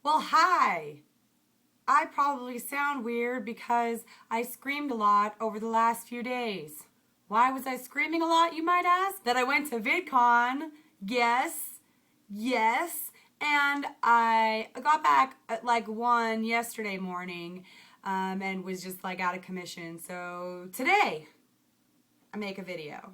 Well, hi! I probably sound weird because I screamed a lot over the last few days. Why was I screaming a lot, you might ask? That I went to VidCon, yes, and I got back at like 1 yesterday morning and was just like out of commission. So today, I make a video.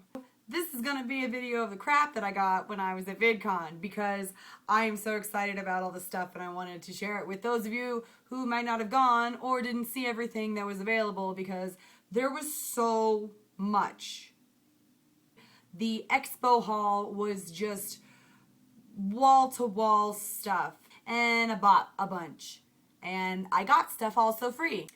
This is gonna be a video of the crap that I got when I was at VidCon because I am so excited about all the stuff and I wanted to share it with those of you who might not have gone or didn't see everything that was available because there was so much. The expo hall was just wall-to-wall stuff and I bought a bunch and I got stuff also free.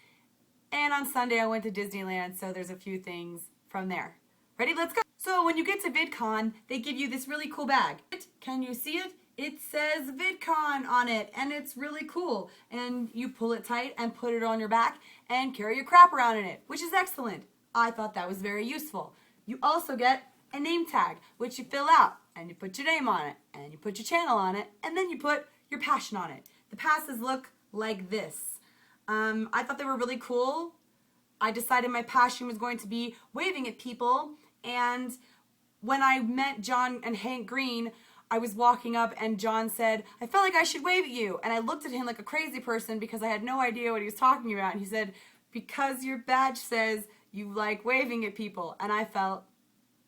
And on Sunday I went to Disneyland, so there's a few things from there. Ready? Let's go! So when you get to VidCon, they give you this really cool bag. Can you see it? It says VidCon on it, and it's really cool. And you pull it tight and put it on your back and carry your crap around in it, which is excellent. I thought that was very useful. You also get a name tag, which you fill out, and you put your name on it, and you put your channel on it, and then you put your passion on it. The passes look like this. I thought they were really cool. I decided my passion was going to be waving at people, and when I met John and Hank Green, I was walking up and John said, I felt like I should wave at you. And I looked at him like a crazy person because I had no idea what he was talking about. And he said, because your badge says you like waving at people. And I felt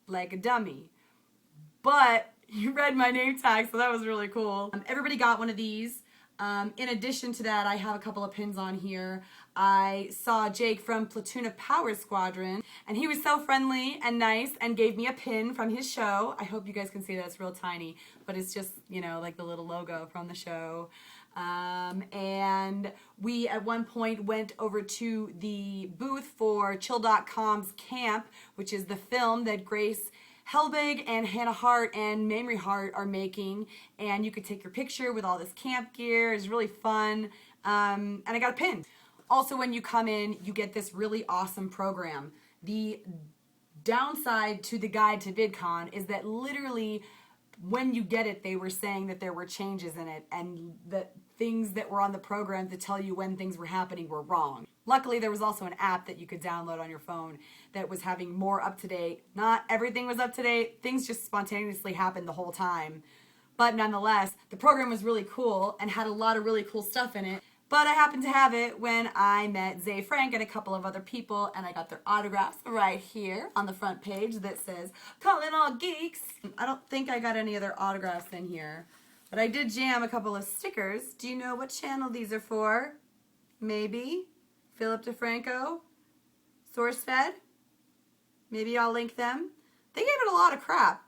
like a dummy. But you read my name tag, so that was really cool. Everybody got one of these. In addition to that, I have a couple of pins on here. I saw Jake from Platoon of Power Squadron, and he was so friendly and nice and gave me a pin from his show. I hope you guys can see that. It's real tiny, but it's just, you know, like the little logo from the show. And we at one point went over to the booth for Chill.com's Camp, which is the film that Grace Helbig and Hannah Hart and Mamrie Hart are making, and you could take your picture with all this camp gear. It's really fun, and I got a pin. Also, when you come in, you get this really awesome program. The downside to the guide to VidCon is that literally when you get it, they were saying that there were changes in it and that things that were on the program to tell you when things were happening were wrong. Luckily, there was also an app that you could download on your phone that was having more up-to-date. Not everything was up-to-date. Things just spontaneously happened the whole time. But nonetheless, the program was really cool and had a lot of really cool stuff in it. But I happened to have it when I met ZeFrank and a couple of other people, and I got their autographs right here on the front page that says, "Calling all geeks." I don't think I got any other autographs in here, but I did jam a couple of stickers. Do you know what channel these are for? Maybe Philip DeFranco, SourceFed. Maybe I'll link them. They gave it a lot of crap.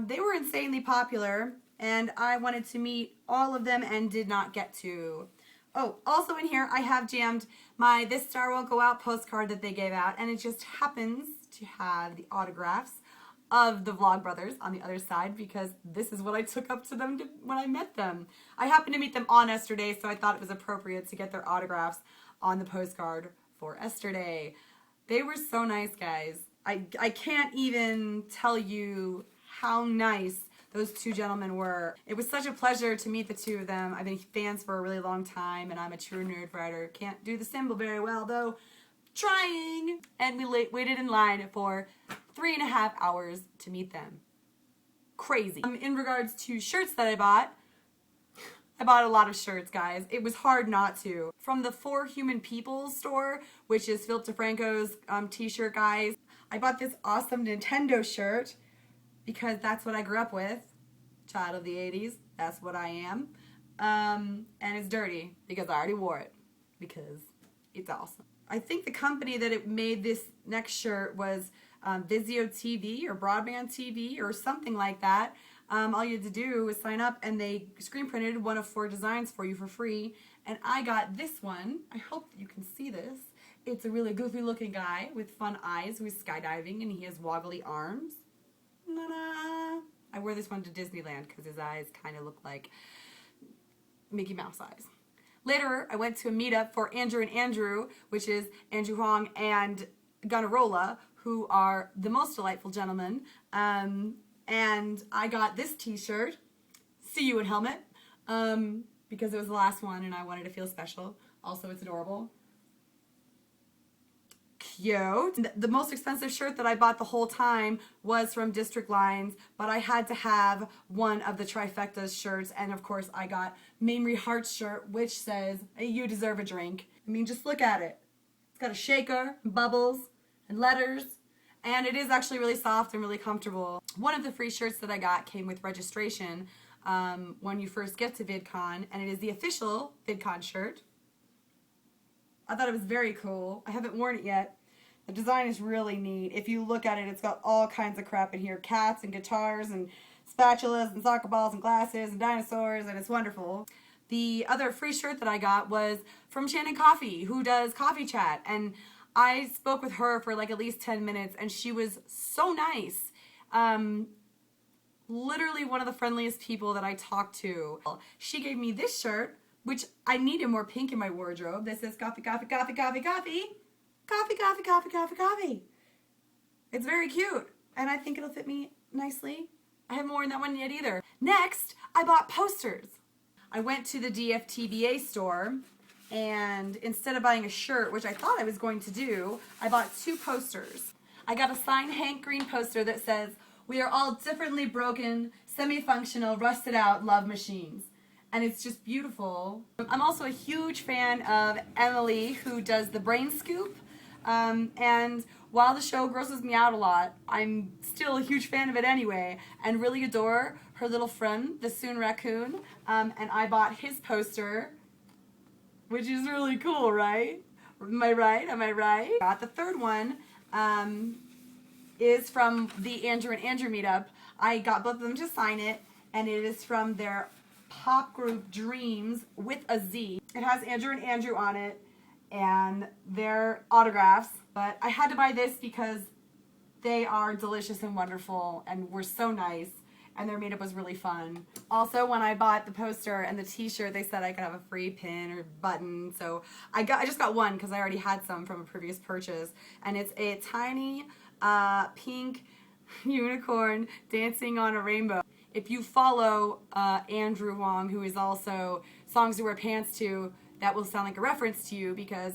They were insanely popular, and I wanted to meet all of them and did not get to. Oh, also in here, I have jammed my This Star Won't Go Out postcard that they gave out, and it just happens to have the autographs of the Vlogbrothers on the other side because this is what I took up to them when I met them. I happened to meet them on Esther Day, so I thought it was appropriate to get their autographs on the postcard for Esther Day. They were so nice, guys. I can't even tell you how nice those two gentlemen were. It was such a pleasure to meet the two of them. I've been fans for a really long time, and I'm a true nerd writer. Can't do the symbol very well, though. Trying! And we waited in line for 3.5 hours to meet them. Crazy. In regards to shirts that I bought a lot of shirts, guys. It was hard not to. From the ForHumanPeople store, which is Philip DeFranco's t-shirt, guys. I bought this awesome Nintendo shirt because that's what I grew up with. Child of the 80s. That's what I am. And it's dirty because I already wore it because it's awesome. I think the company that it made this next shirt was Vizio TV or Broadband TV or something like that. All you had to do was sign up and they screen printed one of 4 designs for you for free. And I got this one. I hope that you can see this. It's a really goofy looking guy with fun eyes who is skydiving and he has woggly arms. Ta-da! I wore this one to Disneyland because his eyes kind of look like Mickey Mouse eyes. Later, I went to a meetup for Andrwe and Andrew, which is Andrew Huang and Gunnarolla, who are the most delightful gentlemen. And I got this t-shirt, "See You in Helmet," because it was the last one and I wanted to feel special. Also, it's adorable. Cute. The most expensive shirt that I bought the whole time was from District Lines, but I had to have one of the trifecta's shirts, and of course I got Mamrie Hart's shirt, which says, hey, you deserve a drink. I mean, just look at it. It's got a shaker, bubbles, and letters, and it is actually really soft and really comfortable. One of the free shirts that I got came with registration when you first get to VidCon, and it is the official VidCon shirt. I thought it was very cool. I haven't worn it yet. The design is really neat. If you look at it, it's got all kinds of crap in here. Cats and guitars and spatulas and soccer balls and glasses and dinosaurs, and it's wonderful. The other free shirt that I got was from Shannon Coffey, who does Coffee Chat. And I spoke with her for like at least 10 minutes, and she was so nice. Literally one of the friendliest people that I talked to. She gave me this shirt, which I needed more pink in my wardrobe. This says coffee, coffee, coffee, coffee, coffee. Coffee, coffee, coffee, coffee, coffee. It's very cute, and I think it'll fit me nicely. I haven't worn that one yet either. Next, I bought posters. I went to the DFTBA store, and instead of buying a shirt, which I thought I was going to do, I bought 2 posters. I got a signed Hank Green poster that says, "We are all differently broken, semi-functional, rusted out love machines." And it's just beautiful. I'm also a huge fan of Emily, who does the Brain Scoop. And while the show grosses me out a lot, I'm still a huge fan of it anyway, and really adore her little friend, the Soon Raccoon. And I bought his poster, which is really cool, right? Am I right? Am I right? The third one is from the Andrwe and Andrew meetup. I got both of them to sign it, and it is from their pop group Dreams with a Z. It has Andrew and Andrew on it and their autographs, but I had to buy this because they are delicious and wonderful and were so nice, and their meetup was really fun. Also, when I bought the poster and the t-shirt, they said I could have a free pin or button, so I just got one because I already had some from a previous purchase, and it's a tiny pink unicorn dancing on a rainbow. If you follow Andrew Huang, who is also Songs to Wear Pants To, that will sound like a reference to you, because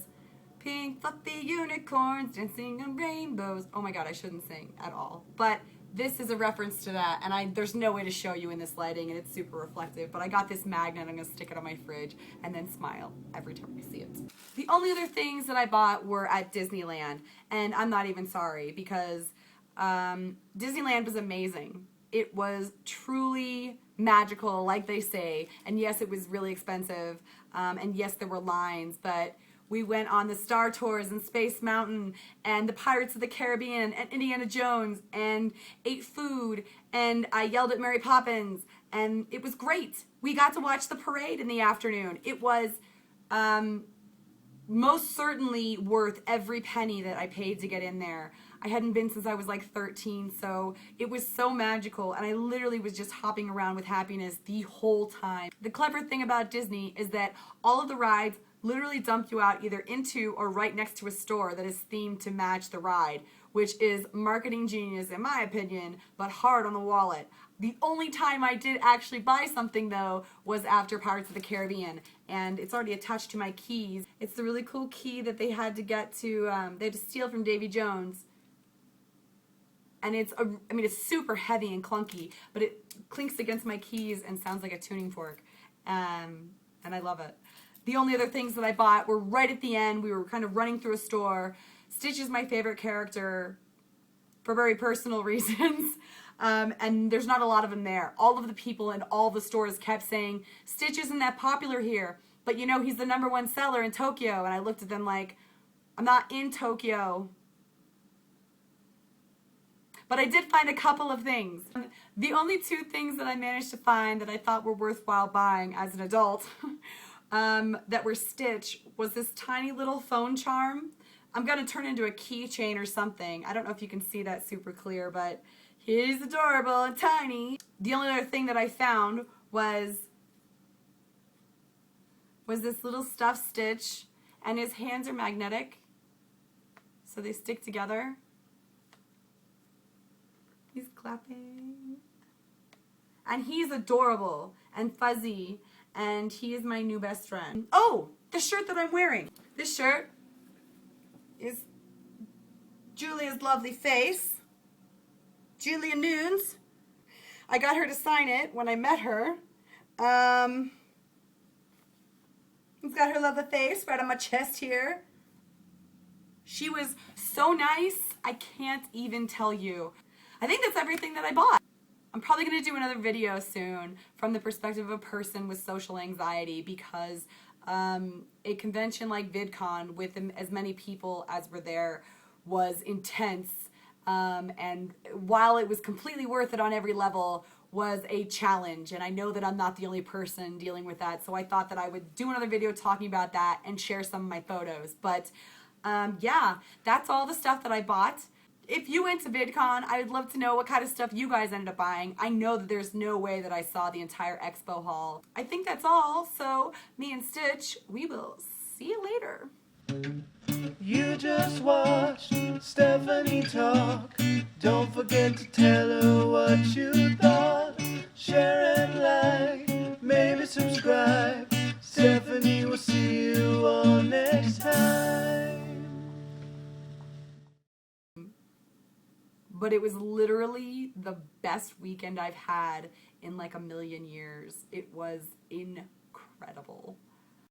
pink fluffy unicorns dancing on rainbows. Oh my god, I shouldn't sing at all. But this is a reference to that, and there's no way to show you in this lighting, and it's super reflective. But I got this magnet, I'm going to stick it on my fridge, and then smile every time I see it. The only other things that I bought were at Disneyland, and I'm not even sorry, because Disneyland was amazing. It was truly magical, like they say, and yes, it was really expensive, and yes, there were lines, but we went on the Star Tours and Space Mountain and the Pirates of the Caribbean and Indiana Jones and ate food, and I yelled at Mary Poppins, and it was great. We got to watch the parade in the afternoon. It was most certainly worth every penny that I paid to get in there. I hadn't been since I was like 13, so it was so magical, and I literally was just hopping around with happiness the whole time. The clever thing about Disney is that all of the rides literally dump you out either into or right next to a store that is themed to match the ride, which is marketing genius in my opinion, but hard on the wallet. The only time I did actually buy something though was after Pirates of the Caribbean, and it's already attached to my keys. It's the really cool key that they had to get to, they had to steal from Davy Jones. And it's super heavy and clunky, but it clinks against my keys and sounds like a tuning fork, and I love it. The only other things that I bought were right at the end. We were kind of running through a store. Stitch is my favorite character for very personal reasons, and there's not a lot of them there. All of the people in all the stores kept saying, Stitch isn't that popular here, but you know, he's the #1 seller in Tokyo. And I looked at them like, I'm not in Tokyo. But I did find a couple of things. The only 2 things that I managed to find that I thought were worthwhile buying as an adult that were Stitch was this tiny little phone charm. I'm going to turn into a keychain or something. I don't know if you can see that super clear, but he's adorable and tiny. The only other thing that I found was this little stuffed Stitch, and his hands are magnetic, so they stick together. He's clapping. And he's adorable and fuzzy and he is my new best friend. Oh, the shirt that I'm wearing. This shirt is Julia's lovely face. Julia Nunes. I got her to sign it when I met her. It's got her lovely face right on my chest here. She was so nice, I can't even tell you. I think that's everything that I bought. I'm probably going to do another video soon from the perspective of a person with social anxiety, because a convention like VidCon with as many people as were there was intense, and while it was completely worth it on every level, was a challenge, and I know that I'm not the only person dealing with that, so I thought that I would do another video talking about that and share some of my photos. But yeah, that's all the stuff that I bought. If you went to VidCon, I would love to know what kind of stuff you guys ended up buying. I know that there's no way that I saw the entire expo hall. I think that's all, so me and Stitch, we will see you later. You just watched Stephanie talk. Don't forget to tell her what you thought. Share and like, maybe subscribe. Stephanie will see you all next time. But it was literally the best weekend I've had in like a million years. It was incredible.